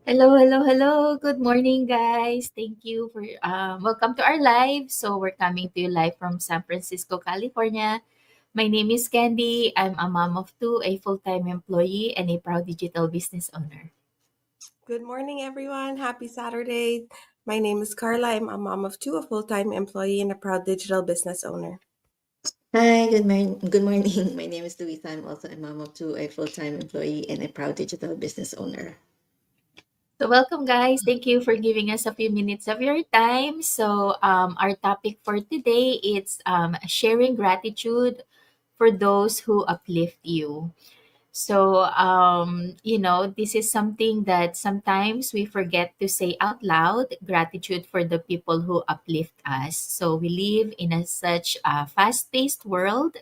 Hello, hello, hello. Good morning, guys. Thank you for welcome to our live. So we're coming to you live from San Francisco, California. My name is Candy. I'm a mom of two, a full-time employee, and a proud digital business owner. Good morning, everyone. Happy Saturday. My name is Carla. I'm a mom of two, a full time employee, and a proud digital business owner. Hi, good morning. My name is Luisa. I'm also a mom of two, a full-time employee, and a proud digital business owner. So welcome, guys. Thank you for giving us a few minutes of your time. So our topic for today is sharing gratitude for those who uplift you. So, this is something that sometimes we forget to say out loud gratitude for the people who uplift us. So, we live in such a fast paced world.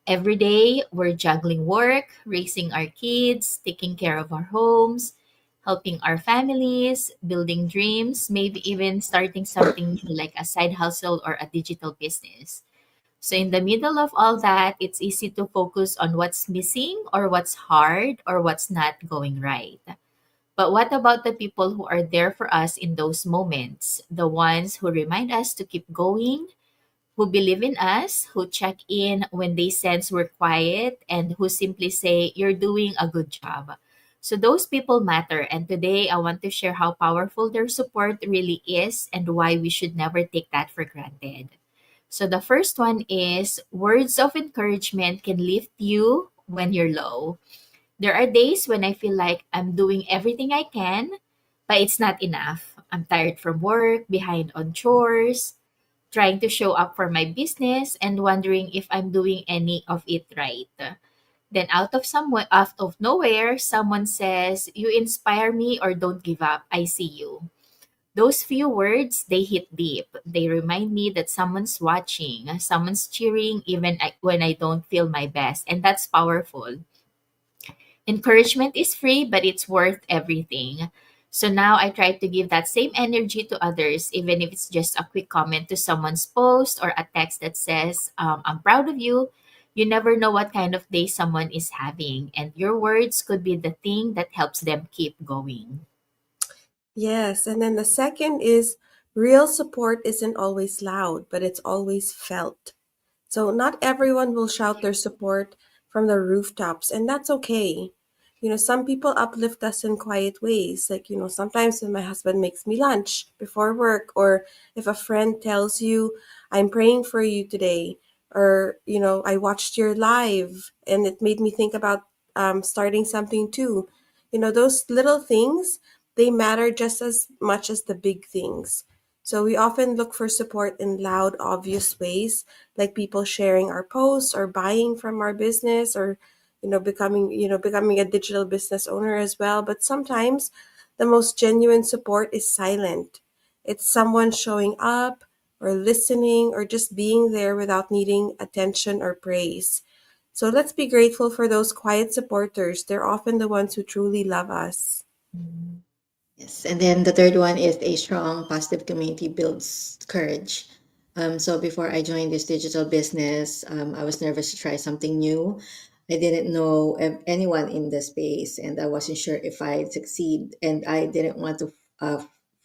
Every day, we're juggling work, raising our kids, taking care of our homes, helping our families, building dreams, maybe even starting something new like a side hustle or a digital business. So, in the middle of all that, it's easy to focus on what's missing or what's hard or what's not going right. But what about the people who are there for us in those moments? The ones who remind us to keep going, who believe in us, who check in when they sense we're quiet, and who simply say, "You're doing a good job." So, those people matter. And today, I want to share how powerful their support really is and why we should never take that for granted. So the first one is words of encouragement can lift you when you're low. There are days when I feel like I'm doing everything I can, but it's not enough. I'm tired from work, behind on chores, trying to show up for my business and wondering if I'm doing any of it right. Then out of nowhere, someone says, "You inspire me," or "Don't give up. I see you." Those few words, they hit deep. They remind me that someone's watching, someone's cheering when I don't feel my best. And that's powerful. Encouragement is free, but it's worth everything. So now I try to give that same energy to others, even if it's just a quick comment to someone's post or a text that says, "I'm proud of you." You never know what kind of day someone is having, and your words could be the thing that helps them keep going. Yes, and then the second is real support isn't always loud, but it's always felt. So not everyone will shout their support from the rooftops, and that's okay. Some people uplift us in quiet ways. Like, sometimes when my husband makes me lunch before work, or if a friend tells you, "I'm praying for you today," or, "I watched your live and it made me think about starting something too." Those little things, they matter just as much as the big things. So we often look for support in loud, obvious ways, like people sharing our posts or buying from our business, or becoming a digital business owner as well. But sometimes the most genuine support is silent. It's someone showing up or listening or just being there without needing attention or praise. So let's be grateful for those quiet supporters. They're often the ones who truly love us. Yes, and then the third one is a strong, positive community builds courage. So before I joined this digital business, I was nervous to try something new. I didn't know anyone in the space, and I wasn't sure if I'd succeed, and I didn't want to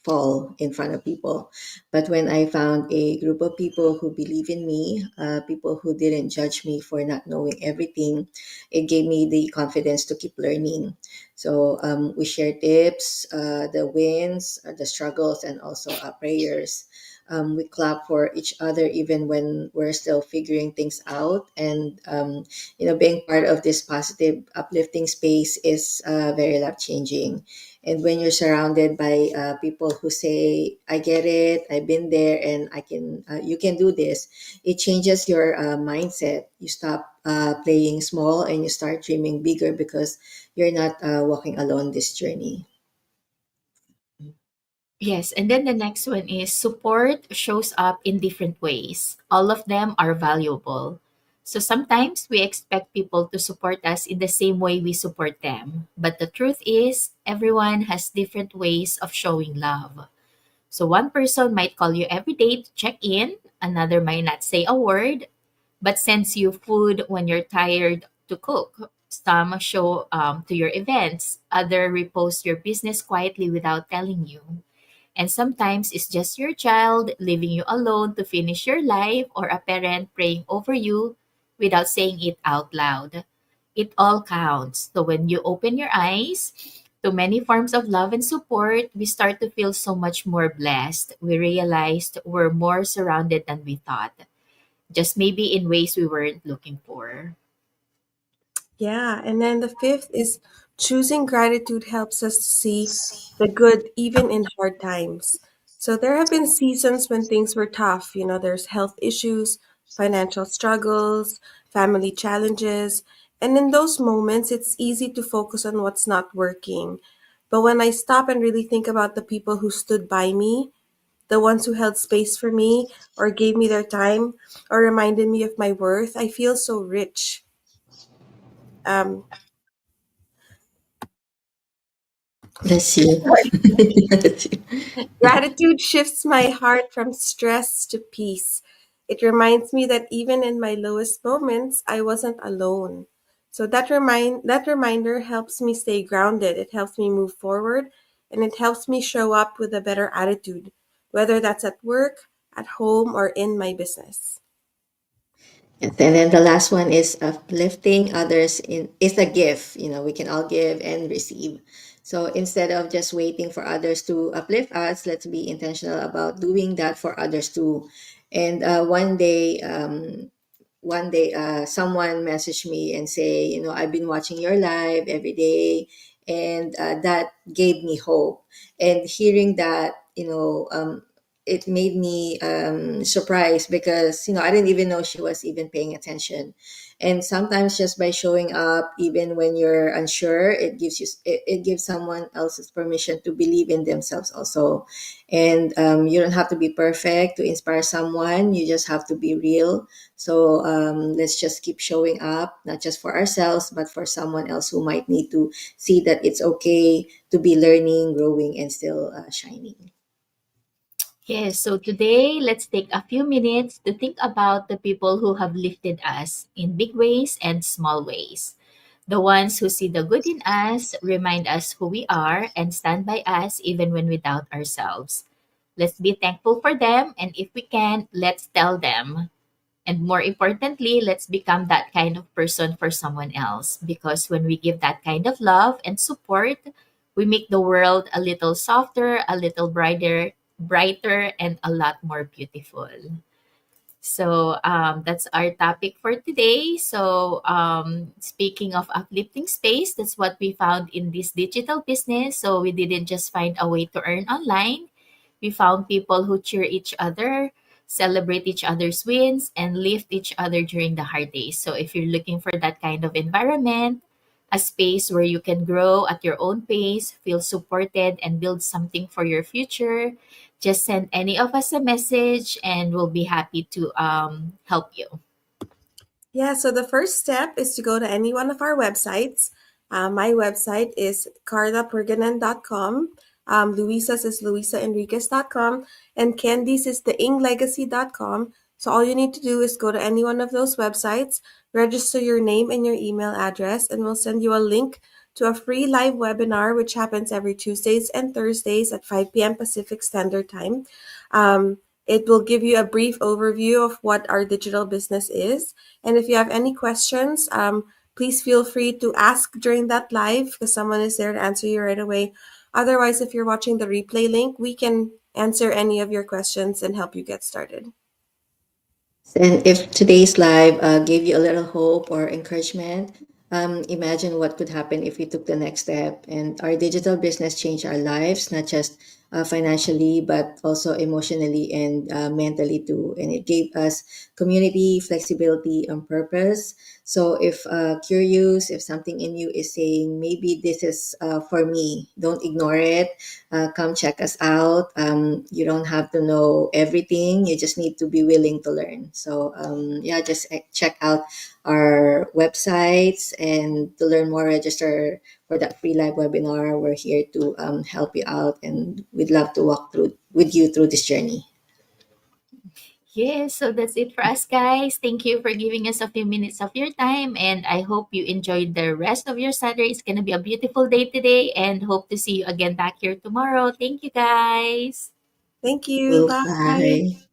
fall in front of people. But when I found a group of people who believe in me, people who didn't judge me for not knowing everything, it gave me the confidence to keep learning. So we share tips, the wins, the struggles, and also our prayers. We clap for each other even when we're still figuring things out. And, being part of this positive, uplifting space is very life changing. And when you're surrounded by people who say, "I get it, I've been there, and you can do this," it changes your mindset. You stop playing small and you start dreaming bigger because you're not walking alone this journey. Yes, and then the next one is support shows up in different ways. All of them are valuable. So sometimes we expect people to support us in the same way we support them. But the truth is, everyone has different ways of showing love. So one person might call you every day to check in, another might not say a word, but sends you food when you're tired to cook. Some show to your events, other repost your business quietly without telling you. And sometimes it's just your child leaving you alone to finish your life or a parent praying over you without saying it out loud. It all counts. So when you open your eyes to many forms of love and support, we start to feel so much more blessed. We realized we're more surrounded than we thought, just maybe in ways we weren't looking for. Yeah, and then the fifth is choosing gratitude helps us see the good even in hard times. So there have been seasons when things were tough. There's health issues, financial struggles, family challenges. And in those moments, it's easy to focus on what's not working. But when I stop and really think about the people who stood by me, the ones who held space for me, or gave me their time, or reminded me of my worth, I feel so rich. Um, Bless you. Bless you. Gratitude shifts my heart from stress to peace. It reminds me that even in my lowest moments, I wasn't alone. So that reminder helps me stay grounded. It helps me move forward, and it helps me show up with a better attitude, whether that's at work, at home, or in my business. Yes, and then the last one is uplifting others in is a gift. We can all give and receive. So instead of just waiting for others to uplift us, let's be intentional about doing that for others too. And one day someone messaged me and say, I've been watching your live every day, and that gave me hope. And hearing that, it made me surprised, because I didn't even know she was even paying attention. And sometimes just by showing up even when you're unsure, it gives someone else's permission to believe in themselves also. And you don't have to be perfect to inspire someone, you just have to be real. So let's just keep showing up, not just for ourselves, but for someone else who might need to see that it's okay to be learning, growing, and still shining. Yes, so today let's take a few minutes to think about the people who have lifted us in big ways and small ways. The ones who see the good in us, remind us who we are, and stand by us even when we doubt ourselves. Let's be thankful for them, and if we can, let's tell them. And more importantly, let's become that kind of person for someone else. Because when we give that kind of love and support, we make the world a little softer, a little brighter, and a lot more beautiful. So that's our topic for today. So speaking of uplifting space, that's what we found in this digital business. So we didn't just find a way to earn online. We found people who cheer each other, celebrate each other's wins, and lift each other during the hard days. So if you're looking for that kind of environment, a space where you can grow at your own pace, feel supported, and build something for your future, just send any of us a message and we'll be happy to help you. Yeah, so the first step is to go to any one of our websites. My website is carlapurganan.com. Luisa's is luisaenriquez.com. And Candy's is theinglegacy.com. So all you need to do is go to any one of those websites, register your name and your email address, and we'll send you a link to a free live webinar, which happens every Tuesdays and Thursdays at 5 p.m. Pacific Standard Time. It will give you a brief overview of what our digital business is, and if you have any questions, please feel free to ask during that live because someone is there to answer you right away. Otherwise, if you're watching the replay link, we can answer any of your questions and help you get started. And if today's live gave you a little hope or encouragement, imagine what could happen if we took the next step. And our digital business changed our lives, not just financially, but also emotionally and mentally too. And it gave us community, flexibility, and purpose. So if curious, if something in you is saying, maybe this is for me, don't ignore it. Come check us out. You don't have to know everything. You just need to be willing to learn. So yeah, just check out our websites, and to learn more, register for that free live webinar. We're here to help you out, and we'd love to walk through with you through this journey. Yes, so that's it for us, guys. Thank you for giving us a few minutes of your time, and I hope you enjoyed the rest of your Saturday. It's gonna be a beautiful day today, and hope to see you again back here tomorrow. Thank you, guys. Thank you. Well, Bye. bye.